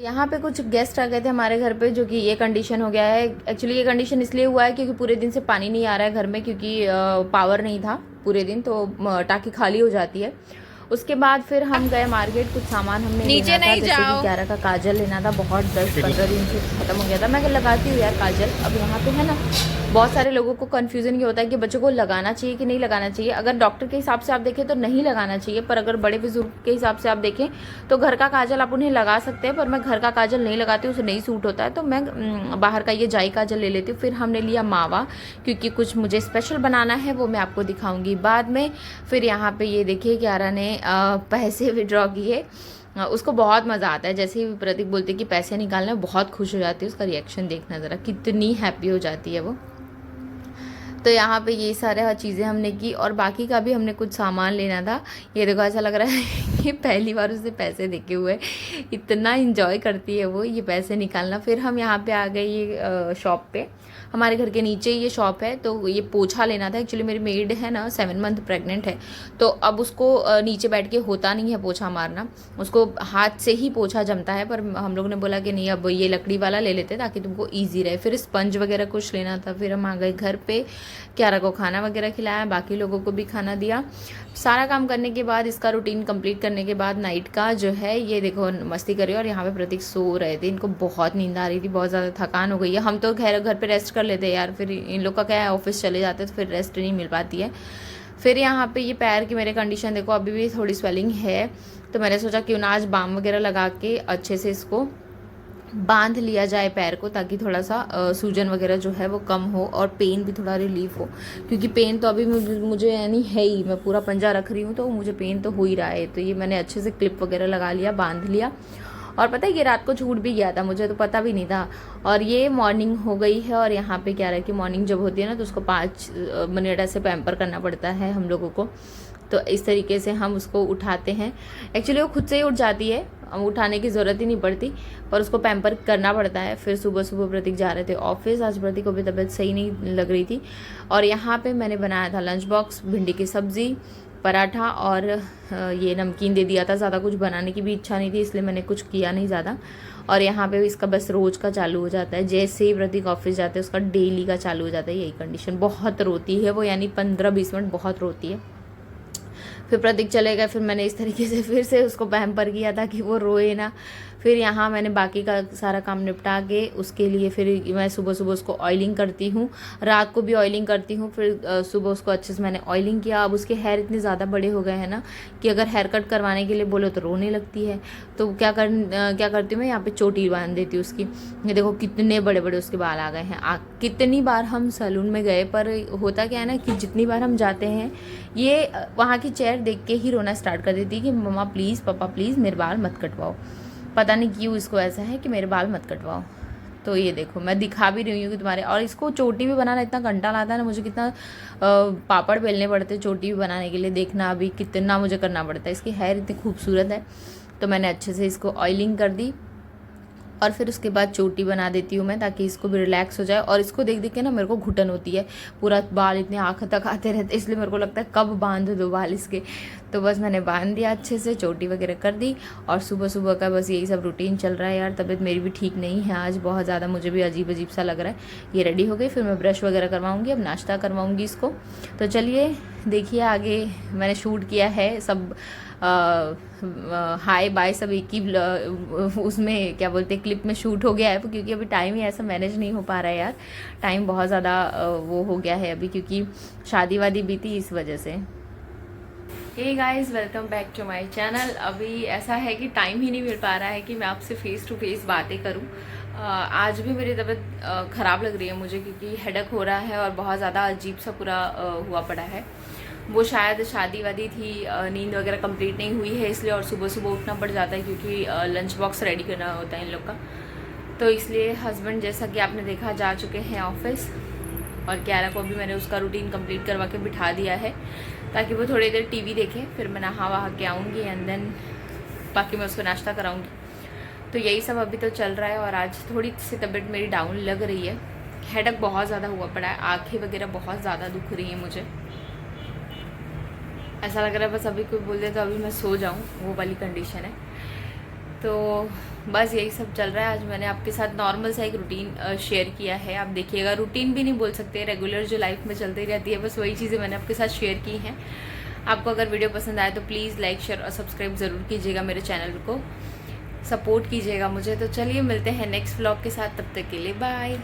यहाँ पे कुछ गेस्ट आ गए थे हमारे घर पे, जो कि ये कंडीशन हो गया है। एक्चुअली ये कंडीशन इसलिए हुआ है क्योंकि पूरे दिन से पानी नहीं आ रहा है घर में, क्योंकि पावर नहीं था पूरे दिन, तो टाकी खाली हो जाती है। उसके बाद फिर हम गए मार्केट, कुछ सामान हमने लेना था, जैसे कि क्यारा का काजल लेना था, बहुत 10-15 दिन से ख़त्म हो गया था। मैं लगाती हूँ यार काजल। अब यहाँ पे है ना, बहुत सारे लोगों को कन्फ्यूज़न ये होता है कि बच्चों को लगाना चाहिए कि नहीं लगाना चाहिए। अगर डॉक्टर के हिसाब से आप देखें तो नहीं लगाना चाहिए, पर अगर बड़े बुजुर्ग के हिसाब से आप देखें तो घर का काजल आप उन्हें लगा सकते हैं। पर मैं घर का काजल नहीं लगाती हूँ, उसे नहीं सूट होता है, तो मैं बाहर का ये जाई काजल ले लेती हूँ। फिर हमने लिया मावा, क्योंकि कुछ मुझे स्पेशल बनाना है, वो मैं आपको दिखाऊंगी बाद में। फिर यहाँ पे ये देखिए क्यारा ने पैसे विड्रॉ किए। उसको बहुत मज़ा आता है, जैसे ही प्रतीक बोलते कि पैसे निकालना, बहुत खुश हो जाती है। उसका रिएक्शन देखना ज़रा, कितनी हैप्पी हो जाती है वो। तो यहाँ पे ये सारे चीज़ें हमने की, और बाकी का भी हमने कुछ सामान लेना था। ये देखो, ऐसा लग रहा है कि पहली बार उसे पैसे देखे हुए, इतना इंजॉय करती है वो ये पैसे निकालना। फिर हम यहाँ पे आ गए ये शॉप पे, हमारे घर के नीचे ही ये शॉप है। तो ये पोछा लेना था। एक्चुअली मेरी मेड है ना 7 मंथ प्रेग्नेंट है, तो अब उसको नीचे बैठ के होता नहीं है पोछा मारना, उसको हाथ से ही पोछा जमता है। पर हम लोग ने बोला कि नहीं, अब ये लकड़ी वाला ले लेते ताकि तुमको ईजी रहे। फिर स्पंज वगैरह कुछ लेना था। फिर हम आ गए घर पे, क्यारा को खाना वगैरह खिलाया, बाकी लोगों को भी खाना दिया। सारा काम करने के बाद, इसका रूटीन कंप्लीट करने के बाद, नाइट का जो है ये देखो मस्ती करी। और यहाँ पे प्रतीक सो रहे थे, इनको बहुत नींद आ रही थी, बहुत ज़्यादा थकान हो गई है। हम तो घर पे रेस्ट कर लेते हैं यार, फिर इन लोग का क्या है, ऑफिस चले जाते तो फिर रेस्ट नहीं मिल पाती है। फिर यहाँ पे ये पैर की मेरे कंडीशन देखो, अभी भी थोड़ी स्वेलिंग है, तो मैंने सोचा क्यों ना आज बाम वगैरह लगा के अच्छे से इसको बांध लिया जाए पैर को, ताकि थोड़ा सा सूजन वगैरह जो है वो कम हो और पेन भी थोड़ा रिलीफ हो। क्योंकि पेन तो अभी मुझे यानी है ही, मैं पूरा पंजा रख रही हूँ तो मुझे पेन तो हो ही रहा है। तो ये मैंने अच्छे से क्लिप वगैरह लगा लिया, बांध लिया। और पता है ये रात को छूट भी गया था, मुझे तो पता भी नहीं था। और ये मॉर्निंग हो गई है, और यहाँ पे क्या रहा कि मॉर्निंग जब होती है ना, तो उसको 5 मिनट ऐसे पैम्पर करना पड़ता है हम लोगों को। तो इस तरीके से हम उसको उठाते हैं। एक्चुअली वो खुद से ही उठ जाती है, उठाने की ज़रूरत ही नहीं पड़ती, पर उसको पैम्पर करना पड़ता है। फिर सुबह सुबह प्रतीक जा रहे थे ऑफिस, आज प्रतीक को भी तबीयत सही नहीं लग रही थी। और यहाँ पे मैंने बनाया था लंच बॉक्स, भिंडी की सब्ज़ी, पराठा, और ये नमकीन दे दिया था। ज़्यादा कुछ बनाने की भी इच्छा नहीं थी, इसलिए मैंने कुछ किया नहीं ज़्यादा। और यहाँ पे इसका बस रोज़ का चालू हो जाता है, जैसे ही प्रतीक ऑफिस जाते हैं उसका डेली का चालू हो जाता है यही कंडीशन। बहुत रोती है वो, यानी 15-20 मिनट बहुत रोती है। फिर प्रतीक चले गए, फिर मैंने इस तरीके से फिर से उसको पैम्पर किया था कि वो रोए ना। फिर यहाँ मैंने बाकी का सारा काम निपटा के उसके लिए फिर मैं सुबह सुबह उसको ऑयलिंग करती हूँ, रात को भी ऑयलिंग करती हूँ। फिर सुबह उसको अच्छे से मैंने ऑयलिंग किया। अब उसके हेयर इतने ज़्यादा बड़े हो गए हैं ना कि अगर हेयर कट करवाने के लिए बोलो तो रोने लगती है। तो क्या करती हूँ मैं, यहाँ पे चोटी बांध देती हूँ उसकी। ये देखो कितने बड़े बड़े उसके बाल आ गए हैं। कितनी बार हम सैलून में गए, पर होता क्या है ना कि जितनी बार हम जाते हैं ये वहाँ की चेयर देख के ही रोना स्टार्ट कर देती है कि मम्मा प्लीज़, पापा प्लीज़ मेरे बाल मत कटवाओ। पता नहीं क्यों इसको ऐसा है कि मेरे बाल मत कटवाओ। तो ये देखो मैं दिखा भी रही हूँ कि तुम्हारे, और इसको चोटी भी बनाना इतना घंटा लाता है ना मुझे, कितना पापड़ बेलने पड़ते हैं चोटी भी बनाने के लिए। देखना अभी कितना मुझे करना पड़ता है। इसकी हेयर इतनी खूबसूरत है। तो मैंने अच्छे से इसको ऑयलिंग कर दी, और फिर उसके बाद चोटी बना देती हूँ मैं, ताकि इसको भी रिलैक्स हो जाए। और इसको देख देख के ना मेरे को घुटन होती है, पूरा बाल इतने आँख तक आते रहते, इसलिए मेरे को लगता है कब बांध दो बाल इसके। तो बस मैंने बांध दिया अच्छे से, चोटी वगैरह कर दी। और सुबह सुबह का बस यही सब रूटीन चल रहा है यार। तबीयत मेरी भी ठीक नहीं है आज, बहुत ज़्यादा मुझे भी अजीब अजीब सा लग रहा है। ये रेडी हो गई, फिर मैं ब्रश वगैरह करवाऊँगी, अब नाश्ता करवाऊँगी इसको। तो चलिए देखिए आगे मैंने शूट किया है सब, हाय बाय सब एक ही उसमें क्या बोलते हैं क्लिप में शूट हो गया है, क्योंकि अभी टाइम ही ऐसा मैनेज नहीं हो पा रहा है यार। टाइम बहुत ज़्यादा वो हो गया है अभी, क्योंकि शादी वादी भी थी इस वजह से। Hey guys, welcome back to my channel. अभी ऐसा है कि टाइम ही नहीं मिल पा रहा है कि मैं आपसे फेस टू फेस बातें करूं। आज भी मेरी तबीयत ख़राब लग रही है मुझे, क्योंकि हेडेक हो रहा है और बहुत ज़्यादा अजीब सा पूरा हुआ पड़ा है। वो शायद शादी वादी थी, नींद वगैरह कंप्लीट नहीं हुई है इसलिए, और सुबह सुबह उठना पड़ जाता है क्योंकि लंच बॉक्स रेडी करना होता है इन लोग का। तो इसलिए हस्बैंड जैसा कि आपने देखा जा चुके हैं ऑफिस, और क्यारा को भी मैंने उसका रूटीन कंप्लीट करवा के बिठा दिया है ताकि वो थोड़ी देर टीवी देखे। फिर मैं नहा वहा के आऊँगी एंड देन बाकी मैं उसको नाश्ता कराऊँगी। तो यही सब अभी तो चल रहा है। और आज थोड़ी सी तबीयत मेरी डाउन लग रही है, हेडेक बहुत ज़्यादा हुआ पड़ा है, आँखें वगैरह बहुत ज़्यादा दुख रही हैं मुझे। ऐसा लग रहा है बस अभी कोई बोल दे तो अभी मैं सो जाऊं, वो वाली कंडीशन है। तो बस यही सब चल रहा है। आज मैंने आपके साथ नॉर्मल सा एक रूटीन शेयर किया है। आप देखिएगा, रूटीन भी नहीं बोल सकते, रेगुलर जो लाइफ में चलती रहती है, बस वही चीज़ें मैंने आपके साथ शेयर की हैं। आपको अगर वीडियो पसंद आए तो प्लीज़ लाइक, शेयर और सब्सक्राइब ज़रूर कीजिएगा, मेरे चैनल को सपोर्ट कीजिएगा मुझे। तो चलिए मिलते हैं नेक्स्ट व्लॉग के साथ, तब तक के लिए बाय।